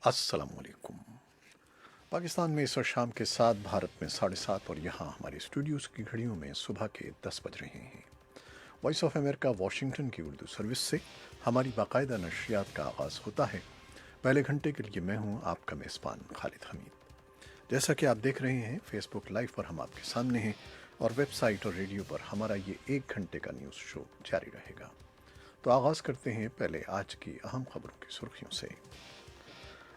अस्सलाम वालेकुम। पाकिस्तान में इस वक्त शाम के 7, भारत में 7:30 और यहाँ हमारे स्टूडियोज़ की घड़ियों में सुबह के 10 बज रहे हैं। वॉइस ऑफ अमेरिका वाशिंगटन की उर्दू सर्विस से हमारी बाकायदा नशरियात का आगाज़ होता है। पहले घंटे के लिए मैं हूँ आपका मेज़बान खालिद हमीद। जैसा कि आप देख रहे हैं, फेसबुक लाइव पर हम आपके सामने हैं और वेबसाइट और रेडियो पर हमारा ये 1 घंटे का न्यूज़ शो जारी रहेगा। तो आगाज़ करते हैं पहले आज की अहम खबरों की सुर्खियों से।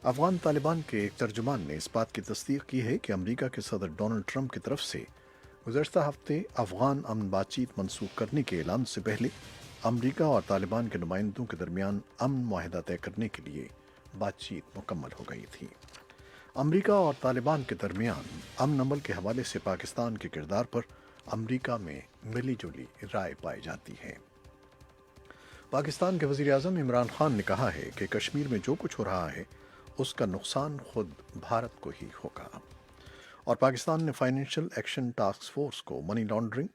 अफगान तालिबान के एक तर्जुमान ने इस बात की तस्दीक की है कि अमेरिका के सदर डोनाल्ड ट्रंप की तरफ से गुज़श्ता हफ्ते अफगान अमन बातचीत मनसूख करने के ऐलान से पहले अमेरिका और तालिबान के नुमाइंदों के दरमियान अमन माहिदा तय करने के लिए बातचीत मुकम्मल हो गई थी। अमेरिका और तालिबान के दरमियान अमन अमल के हवाले से पाकिस्तान के किरदार पर अमेरिका में मिली जुली राय पाई जाती है। पाकिस्तान के वज़ीर आज़म इमरान खान ने कहा है कि कश्मीर में जो कुछ हो रहा है उसका नुकसान खुद भारत को ही होगा। और पाकिस्तान ने फाइनेंशियल एक्शन टास्क फोर्स को मनी लॉन्ड्रिंग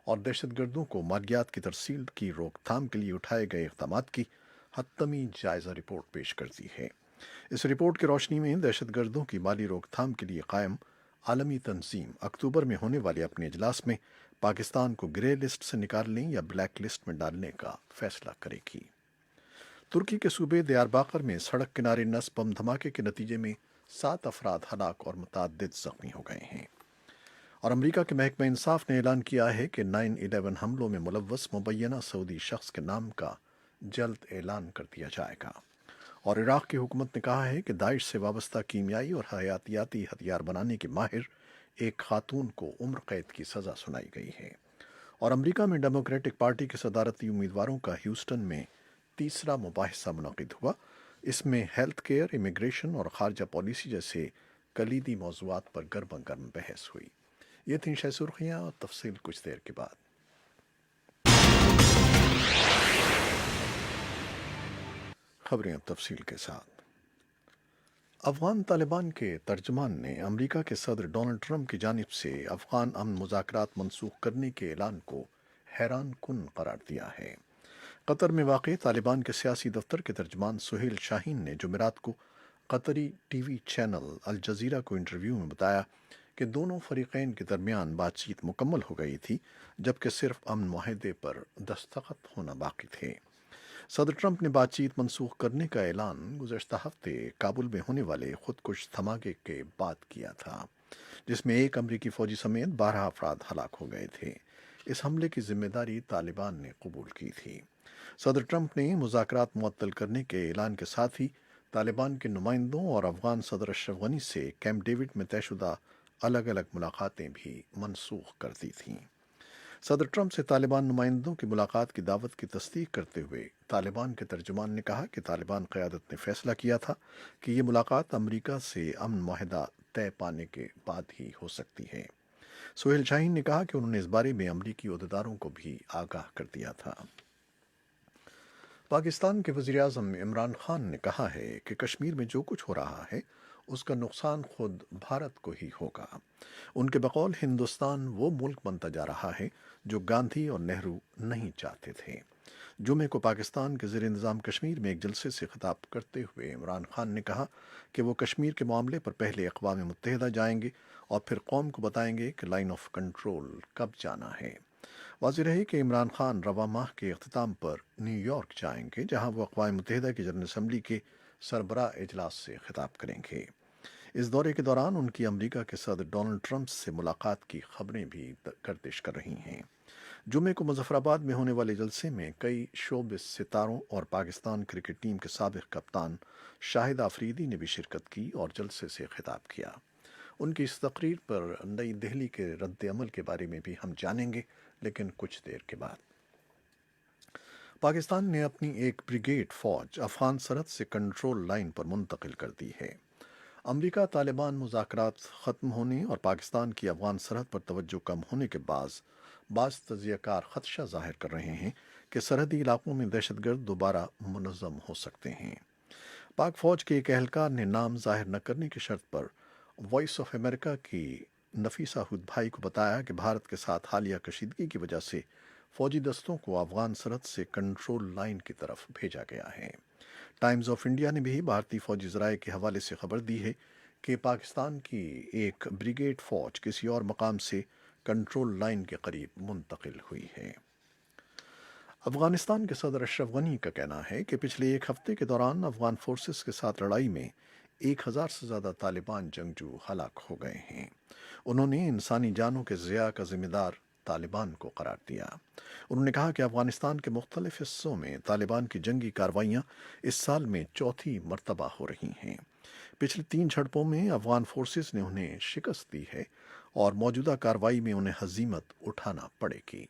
और दहशतगर्दों को मालियात की तरसील की रोकथाम के लिए उठाए गए इक़दाम की हतमी जायज़ा रिपोर्ट पेश कर दी है। इस रिपोर्ट की रोशनी में दहशतगर्दों की माली रोकथाम के लिए कायम आलमी तंजीम अक्टूबर में होने वाले अपने इजलास में पाकिस्तान को ग्रे लिस्ट से निकालने या ब्लैक लिस्ट में डालने का फैसला करेगी। तुर्की के सूबे दियारबाकर में सड़क किनारे नस बम धमाके के नतीजे में 7 अफराद हलाक और मुतअद्दिद जख्मी हो गए हैं। और अमेरिका के महकमा इंसाफ ने ऐलान किया है कि 9/11 हमलों में मुलव्वस मुबैना सऊदी शख्स के नाम का जल्द ऐलान कर दिया जाएगा। और इराक की हुकूमत ने कहा है कि दाइश से वाबस्ता कीमियाई और हयातियाती हथियार बनाने के माहिर एक खातून को उम्र कैद की सज़ा सुनाई गई है। और अमेरिका में डेमोक्रेटिक पार्टी के सदारती उम्मीदवारों का ह्यूस्टन में तीसरा मुबाहिसा मुनक़िद हुआ। इसमें हेल्थ केयर, इमिग्रेशन और खारजा पॉलिसी जैसे कलीदी मौज़ूआत पर गर्मा गर्म बहस हुई। ये थी शह सुर्खियाँ और तफसील कुछ देर के बाद। खबरें अब तफसील के साथ। अफगान तालिबान के तर्जमान ने अमेरिका के सदर डोनाल्ड ट्रंप की जानिब से अफगान अमन मुज़ाकरात मनसूख करने के ऐलान को हैरान कुन करार दिया है। कतर में वाक़ तालिबान के सियासी दफ्तर के तर्जमान सुहेल शाहीन ने जुमेरात को कतरी टीवी चैनल अल जज़ीरा को इंटरव्यू में बताया कि दोनों फरीक़ैन के दरमियान बातचीत मुकम्मल हो गई थी, जबकि सिर्फ अमन माहिदे पर दस्तखत होना बाकी थे। सदर ट्रंप ने बातचीत मनसूख करने का ऐलान गुज़श्ता हफ्ते काबुल में होने वाले खुदकुश धमाके के बाद किया था, जिसमें एक अमरीकी फ़ौजी समेत 12 अफराद हलाक हो गए थे। इस हमले की जिम्मेदारी तालिबान ने कबूल की थी। सदर ट्रंप ने मुज़ाकरात मुअत्तल करने के ऐलान के साथ ही तालिबान के नुमाइंदों और अफगान सदर अशरफ गनी से कैंप डेविड में तयशुदा अलग अलग मुलाकातें भी मनसूख कर दी थीं। सदर ट्रंप से तालिबान नुमाइंदों की मुलाकात की दावत की तस्दीक करते हुए तालिबान के तर्जुमान ने कहा कि तालिबान क़यादत ने फैसला किया था कि ये मुलाकात अमेरिका से अमन माहिदा तय पाने के बाद ही हो सकती है। सुहेल शाहीन ने कहा कि उन्होंने इस बारे में अमरीकी अहदेदारों को भी आगाह कर दिया था। पाकिस्तान के वज़ीर आज़म इमरान खान ने कहा है कि कश्मीर में जो कुछ हो रहा है उसका नुकसान खुद भारत को ही होगा। उनके बकौल हिंदुस्तान वो मुल्क बनता जा रहा है जो गांधी और नेहरू नहीं चाहते थे। जुमे को पाकिस्तान के ज़ेर इंतज़ाम कश्मीर में एक जलसे से खिताब करते हुए इमरान खान ने कहा कि वो कश्मीर के मामले पर पहले अक़वाम मुत्तहिदा जाएंगे और फिर कौम को बताएंगे कि लाइन ऑफ कंट्रोल कब जाना है। वाज़ेह है कि इमरान खान रवा माह के अख्ताम पर न्यूयॉर्क जाएंगे, जहाँ वो अक़वाम मुत्तहिदा की जनरल असम्बली के सरबराह इजलास से खिताब करेंगे। इस दौरे के दौरान उनकी अमेरिका के सदर डोनाल्ड ट्रंप से मुलाकात की खबरें भी गर्दिश कर रही हैं। जुमे को मुजफ्फराबाद में होने वाले जलसे में कई शोबिस सितारों और पाकिस्तान क्रिकेट टीम के साबिक़ कप्तान शाहिद आफरीदी ने भी शिरकत की और जलसे से खिताब किया। उनकी इस तकरीर पर नई दिल्ली के रद्द अमल के बारे में भी हम जानेंगे, लेकिन कुछ देर के बाद। पाकिस्तान ने अपनी एक ब्रिगेड फ़ौज अफ़गान सरहद से कंट्रोल लाइन पर मुंतकिल कर दी है। अमेरिका तालिबान मुज़ाकरात ख़त्म होने और पाकिस्तान की अफ़गान सरहद पर तवज्जो कम होने के बाज़ तजियाकार ख़दशा ज़ाहिर कर रहे हैं कि सरहदी इलाकों में दहशतगर्द दोबारा मुनज़्ज़म हो सकते हैं। पाक फ़ौज के एक एहलकार ने नाम ज़ाहिर न करने की शर्त पर वॉइस ऑफ अमेरिका की नफीसा हुद भाई को बताया कि भारत के साथ हालिया कशीदगी की वजह से फ़ौजी दस्तों को अफ़गान सरहद से कंट्रोल लाइन की तरफ भेजा गया है। ٹائمز آف انڈیا نے بھی بھارتی فوجی ذرائع کے حوالے سے خبر دی ہے کہ پاکستان کی ایک بریگیڈ فوج کسی اور مقام سے کنٹرول لائن کے قریب منتقل ہوئی ہے۔ افغانستان کے صدر اشرف غنی کا کہنا ہے کہ پچھلے ایک ہفتے کے دوران افغان فورسز کے ساتھ لڑائی میں 1000 سے زیادہ طالبان جنگجو ہلاک ہو گئے ہیں۔ انہوں نے انسانی جانوں کے ضیاع کا ذمہ دار طالبان کو قرار دیا۔ انہوں نے کہا کہ افغانستان کے مختلف حصوں میں طالبان کی جنگی کارروائیاں اس سال میں چوتھی مرتبہ ہو رہی ہیں۔ پچھلی 3 جھڑپوں میں افغان فورسز نے انہیں شکست دی ہے اور موجودہ کارروائی میں انہیں ہزیمت اٹھانا پڑے گی۔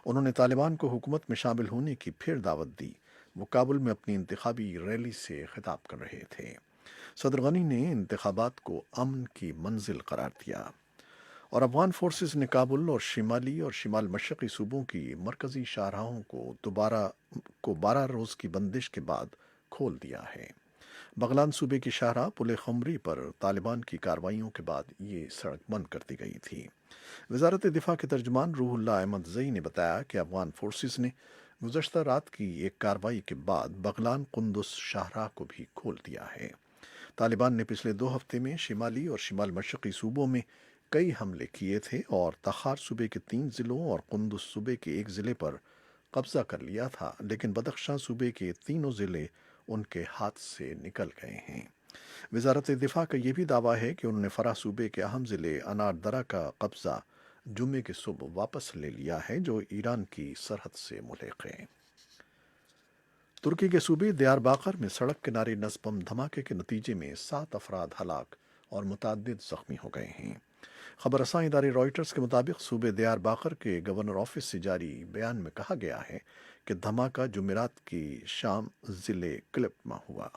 انہوں نے طالبان کو حکومت میں شامل ہونے کی پھر دعوت دی۔ وہ کابل میں اپنی انتخابی ریلی سے خطاب کر رہے تھے۔ صدر غنی نے انتخابات کو امن کی منزل قرار دیا اور افغان فورسز نے کابل اور شمال مشرقی صوبوں کی مرکزی شاہراہوں کو 12 روز کی بندش کے بعد کھول دیا ہے۔ بغلان صوبے کی شاہراہ پل خمری پر طالبان کی کارروائیوں کے بعد یہ سڑک بند کر دی گئی تھی۔ وزارت دفاع کے ترجمان روح اللہ احمد زئی نے بتایا کہ افغان فورسز نے گزشتہ رات کی ایک کارروائی کے بعد بغلان قندس شاہراہ کو بھی کھول دیا ہے۔ طالبان نے پچھلے 2 ہفتے میں شمالی اور شمال مشرقی صوبوں میں کئی حملے کیے تھے اور تخار صوبے کے 3 ضلعوں اور قندس صوبے کے 1 ضلع پر قبضہ کر لیا تھا، لیکن بدخشاں صوبے کے تینوں ضلع ان کے ہاتھ سے نکل گئے ہیں۔ وزارت دفاع کا یہ بھی دعویٰ ہے کہ انہوں نے فرا صوبے کے اہم ضلع انار درہ کا قبضہ جمعے کی صبح واپس لے لیا ہے، جو ایران کی سرحد سے ملحق ہے۔ ترکی کے صوبے دیار باقر میں سڑک کنارے نصب بم دھماکے کے نتیجے میں 7 افراد ہلاک اور متعدد زخمی ہو گئے ہیں۔ خبر رساں ادارے رائٹرز کے مطابق صوبے دیار باقر کے گورنر آفس سے جاری بیان میں کہا گیا ہے کہ دھماکہ جمعرات کی شام ضلع کلپ میں ہوا۔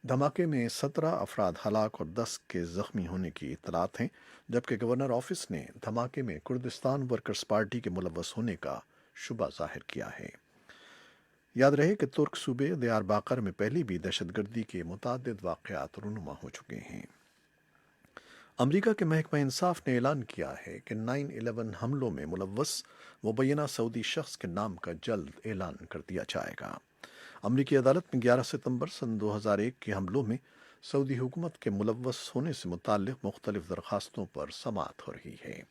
دھماکے میں 17 افراد ہلاک اور 10 کے زخمی ہونے کی اطلاعات ہیں، جبکہ گورنر آفس نے دھماکے میں کردستان ورکرز پارٹی کے ملوث ہونے کا شبہ ظاہر کیا ہے۔ یاد رہے کہ ترک صوبے دیار باقر میں پہلے بھی دہشت گردی کے متعدد واقعات رونما ہو چکے ہیں۔ امریکہ کے محکمہ انصاف نے اعلان کیا ہے کہ 9/11 حملوں میں ملوث مبینہ سعودی شخص کے نام کا جلد اعلان کر دیا جائے گا۔ امریکی عدالت میں 11 ستمبر سن 2001 کے حملوں میں سعودی حکومت کے ملوث ہونے سے متعلق مختلف درخواستوں پر سماعت ہو رہی ہے۔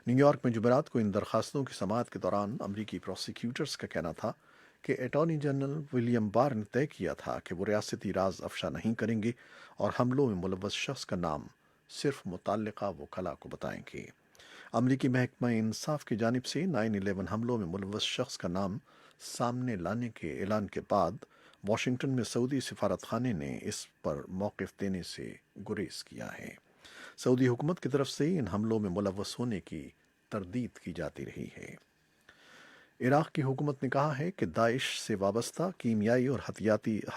نیو یارک میں جمعرات کو ان درخواستوں کی سماعت کے دوران امریکی پروسیکیوٹرز کا کہنا تھا کہ اٹارنی جنرل ولیم بار نے طے کیا تھا کہ وہ ریاستی راز افشا نہیں کریں گے اور حملوں میں ملوث شخص کا نام صرف متعلقہ وکلاء کو بتائیں گے۔ امریکی محکمہ انصاف کی جانب سے 9/11 حملوں میں ملوث شخص کا نام سامنے لانے کے اعلان کے بعد واشنگٹن میں سعودی سفارت خانے نے اس پر موقف دینے سے گریز کیا ہے۔ سعودی حکومت کی طرف سے ان حملوں میں ملوث ہونے کی تردید کی جاتی رہی ہے۔ عراق کی حکومت نے کہا ہے کہ داعش سے وابستہ کیمیائی اور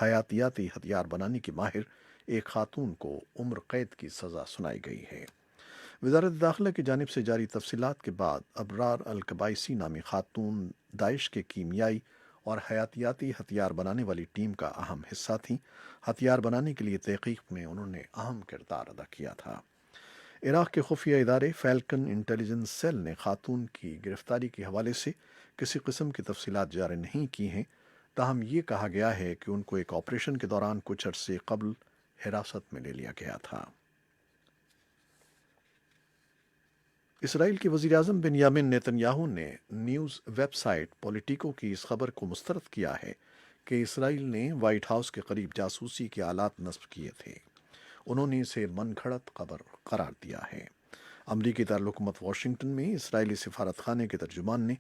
حیاتیاتی ہتھیار بنانے کی ماہر ایک خاتون کو عمر قید کی سزا سنائی گئی ہے۔ وزارت داخلہ کی جانب سے جاری تفصیلات کے بعد ابرار القبائسی نامی خاتون داعش کے کیمیائی اور حیاتیاتی ہتھیار بنانے والی ٹیم کا اہم حصہ تھیں۔ ہتھیار بنانے کے لیے تحقیق میں انہوں نے اہم کردار ادا کیا تھا۔ عراق کے خفیہ ادارے فیلکن انٹیلیجنس سیل نے خاتون کی گرفتاری کے حوالے سے کسی قسم کی تفصیلات جاری نہیں کی ہیں، تاہم یہ کہا گیا ہے کہ ان کو ایک آپریشن کے دوران کچھ عرصے قبل حراست میں لے لیا گیا تھا۔ اسرائیل کے وزیر اعظم بنیامن نیتن یاہو نے نیوز ویب سائٹ پولیٹیکو کی اس خبر کو مسترد کیا ہے کہ اسرائیل نے وائٹ ہاؤس کے قریب جاسوسی کے آلات نصب کیے تھے۔ انہوں نے اسے من گھڑت خبر قرار دیا ہے۔ امریکی دارالحکومت واشنگٹن میں اسرائیلی سفارت خانے کے ترجمان نے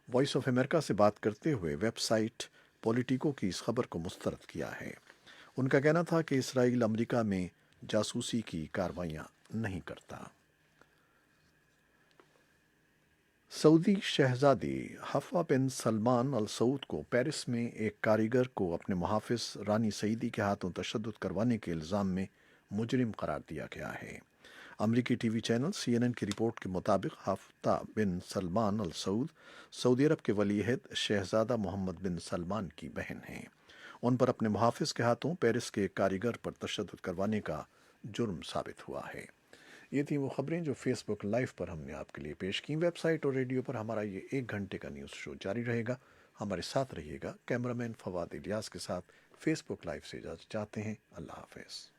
وائس آف امریکہ سے بات کرتے ہوئے ویب سائٹ پولیٹیکو کی اس خبر کو مسترد کیا ہے۔ ان کا کہنا تھا کہ اسرائیل امریکہ میں جاسوسی کی کارروائیاں نہیں کرتا۔ سعودی شہزادی حفصہ بن سلمان ال سعود کو پیرس میں ایک کاریگر کو اپنے محافظ رانی سعیدی کے ہاتھوں تشدد کروانے کے الزام میں مجرم قرار دیا گیا ہے۔ امریکی ٹی وی چینل CNN کی رپورٹ کے مطابق حفصہ بن سلمان ال سعود سعودی عرب کے ولی عہد شہزادہ محمد بن سلمان کی بہن ہیں۔ ان پر اپنے محافظ کے ہاتھوں پیرس کے ایک کاریگر پر تشدد کروانے کا جرم ثابت ہوا ہے۔ یہ تھیں وہ خبریں جو فیس بک لائیو پر ہم نے آپ کے لیے پیش کی۔ ویب سائٹ اور ریڈیو پر ہمارا یہ 1 گھنٹے کا نیوز شو جاری رہے گا۔ ہمارے ساتھ رہیے گا۔ کیمرامین فواد الیاس کے ساتھ فیس بک لائیو سے اجازت چاہتے ہیں۔ اللہ حافظ۔